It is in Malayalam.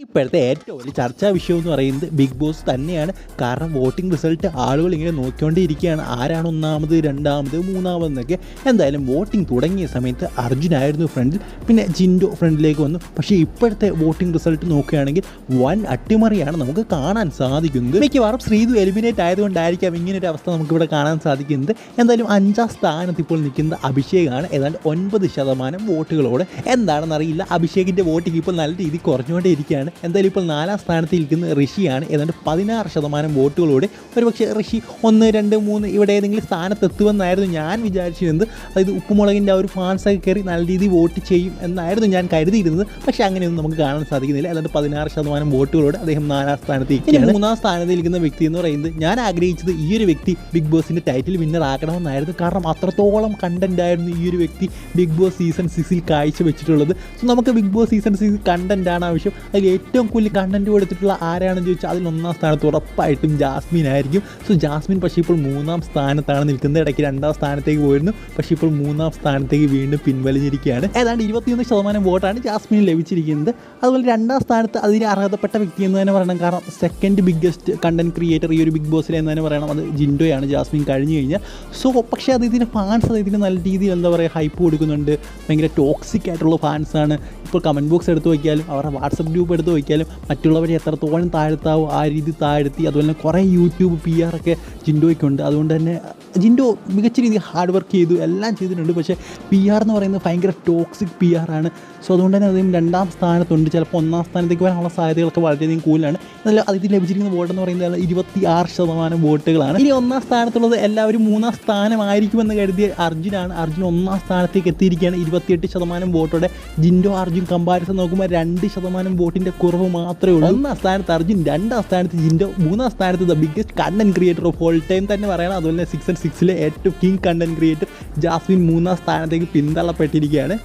ഇപ്പോഴത്തെ ഏറ്റവും വലിയ ചർച്ചാ വിഷയം എന്ന് പറയുന്നത് ബിഗ് ബോസ് തന്നെയാണ്. കാരണം വോട്ടിംഗ് റിസൾട്ട് ആളുകൾ ഇങ്ങനെ നോക്കിക്കൊണ്ടിരിക്കുകയാണ്, ആരാണ് ഒന്നാമത്, രണ്ടാമത്, മൂന്നാമതെന്നൊക്കെ. എന്തായാലും വോട്ടിംഗ് തുടങ്ങിയ സമയത്ത് അർജുനായിരുന്നു ഫ്രണ്ടിൽ, പിന്നെ ജിൻഡോ ഫ്രണ്ടിലേക്ക് വന്നു. പക്ഷേ ഇപ്പോഴത്തെ വോട്ടിംഗ് റിസൾട്ട് നോക്കുകയാണെങ്കിൽ വൻ അട്ടിമറിയാണ് നമുക്ക് കാണാൻ സാധിക്കുന്നത്. മിക്കവാറും ശ്രീതു എലിമിനേറ്റ് ആയതുകൊണ്ടായിരിക്കാം ഇങ്ങനൊരു അവസ്ഥ നമുക്കിവിടെ കാണാൻ സാധിക്കുന്നത്. എന്തായാലും 5ാം സ്ഥാനത്ത് ഇപ്പോൾ നിൽക്കുന്ന അഭിഷേകാണ്, ഏതാണ്ട് 9% വോട്ടുകളോടെ. എന്താണെന്നറിയില്ല, അഭിഷേകിൻ്റെ വോട്ടിംഗ് ഇപ്പോൾ നല്ല രീതിയിൽ കുറഞ്ഞുകൊണ്ടേയിരിക്കുകയാണ്. എന്തായാലും ഇപ്പോൾ 4ാം സ്ഥാനത്ത് ഇരിക്കുന്ന ഋഷിയാണ്, ഏതാണ്ട് 16% വോട്ടുകളോടെ. ഒരുപക്ഷെ ഋഷി 1, 2, 3 ഇവിടെ ഏതെങ്കിലും സ്ഥാനത്തെത്തുമെന്നായിരുന്നു ഞാൻ വിചാരിച്ചിരുന്നത്. അതായത് ഉപ്പുമുളകിൻ്റെ ആ ഒരു ഫാൻസൊക്കെ കയറി നല്ല രീതിയിൽ വോട്ട് ചെയ്യും എന്നായിരുന്നു ഞാൻ കരുതിയിരുന്നത്. പക്ഷേ അങ്ങനെയൊന്നും നമുക്ക് കാണാൻ സാധിക്കുന്നില്ല. ഏതാണ്ട് 16% വോട്ടുകളോടെ അദ്ദേഹം 4ാം സ്ഥാനത്ത് ഇരിക്കുകയാണ്. 3ാം സ്ഥാനത്ത് ഇരിക്കുന്ന വ്യക്തി എന്ന് പറയുന്നത്, ഞാൻ ആഗ്രഹിച്ചത് ഈ ഒരു വ്യക്തി ബിഗ് ബോസിൻ്റെ ടൈറ്റിൽ വിന്നർ ആക്കണമെന്നായിരുന്നു. കാരണം അത്രത്തോളം കണ്ടന്റ് ആയിരുന്നു ഈ ഒരു വ്യക്തി ബിഗ് ബോസ് സീസൺ 6 കാഴ്ചവെച്ചിട്ടുള്ളത്. സോ നമുക്ക് ബിഗ് ബോസ് സീസൺ 6 കണ്ടന്റാണ് ആവശ്യം. അതിൽ ഏറ്റവും കൂടുതൽ കണ്ടന്റ് കൊടുത്തിട്ടുള്ള ആരാണെന്ന് ചോദിച്ചാൽ അതിൽ 1ാം സ്ഥാനത്ത് ഉറപ്പായിട്ടും ജാസ്മിൻ ആയിരിക്കും. സോ ജാസ്മിൻ പക്ഷേ ഇപ്പോൾ 3ാം സ്ഥാനത്താണ് നിൽക്കുന്നത്. ഇടയ്ക്ക് 2ാം സ്ഥാനത്തേക്ക് പോയിരുന്നു, പക്ഷേ ഇപ്പോൾ 3ാം സ്ഥാനത്തേക്ക് വീണ്ടും പിൻവലിഞ്ഞിരിക്കുകയാണ്. ഏതാണ്ട് 21% വോട്ടാണ് ജാസ്മിന് ലഭിച്ചിരിക്കുന്നത്. അതുപോലെ 2ാം സ്ഥാനത്ത് അതിന് അർഹതപ്പെട്ട വ്യക്തി എന്ന് തന്നെ പറയണം. കാരണം സെക്കൻഡ് ബിഗ്ഗസ്റ്റ് കണ്ടന്റ് ക്രിയേറ്റർ ഈ ഒരു ബിഗ് ബോസിൽ എന്ന് തന്നെ പറയണം, അത് ജിൻഡോയാണ്, ജാസ്മിൻ കഴിഞ്ഞു കഴിഞ്ഞാൽ. സോ പക്ഷേ ഇതിന് ഫാൻസ് ഇതിന് നല്ല രീതിയിൽ എന്താ പറയുക ഹൈപ്പ് കൊടുക്കുന്നുണ്ട്. ഭയങ്കര ടോക്സിക് ആയിട്ടുള്ള ഫാൻസാണ്. ഇപ്പോൾ കമൻറ്റ് ബോക്സ് എടുത്ത് വയ്ക്കാലും അവരുടെ വാട്സപ്പ് ഗ്രൂപ്പ് എടുത്ത് വയ്ക്കാലും മറ്റുള്ളവരെ എത്രത്തോളം താഴ്ത്താവോ ആ രീതി താഴ്ത്തി. അതുപോലെ തന്നെ കുറേ യൂട്യൂബ് PR ഒക്കെ ജിൻഡോയ്ക്കുണ്ട്. അതുകൊണ്ട് തന്നെ ജിൻഡോ മികച്ച രീതിയിൽ ഹാർഡ് വർക്ക് ചെയ്തു, എല്ലാം ചെയ്തിട്ടുണ്ട്. പക്ഷേ PR എന്ന് പറയുന്നത് ഭയങ്കര ടോക്സിക് PR ആണ്. സോ അതുകൊണ്ട് തന്നെ അദ്ദേഹം 2ാം സ്ഥാനത്തുണ്ട്. ചിലപ്പോൾ 1ാം സ്ഥാനത്തേക്ക് വരാനുള്ള സാധ്യതകളൊക്കെ വളരെയധികം കൂടുതലാണ്. എന്നാൽ അതിൽ ലഭിച്ചിരിക്കുന്ന വോട്ട് എന്ന് പറയുന്നത് 26% വോട്ടുകളാണ്. ഇനി 1ാം സ്ഥാനത്തുള്ളത് എല്ലാവരും 3ാം സ്ഥാനമായിരിക്കുമെന്ന് കരുതിയ അർജുനാണ്. അർജുൻ 1ാം സ്ഥാനത്തേക്ക് എത്തിയിരിക്കുകയാണ് 28% വോട്ടോടെ. ജിൻഡോ അർജുൻ കമ്പാരിസൺ നോക്കുമ്പോൾ 2% വോട്ടിൻ്റെ കുറവ് മാത്രമേ ഉള്ളൂ. 1ാം സ്ഥാനത്ത് അർജുൻ, 2ാം സ്ഥാനത്ത് ജിൻഡോ, 3ാം സ്ഥാനത്ത് the biggest content creator of all time തന്നെ പറയണം. അതുപോലെ സീസൺ 6 ഏറ്റവും കിങ് കണ്ടന്റ് ക്രിയേറ്റർ ജാസ്മിൻ 3ാം സ്ഥാനത്തേക്ക് പിന്തള്ളപ്പെട്ടിരിക്കുകയാണ്.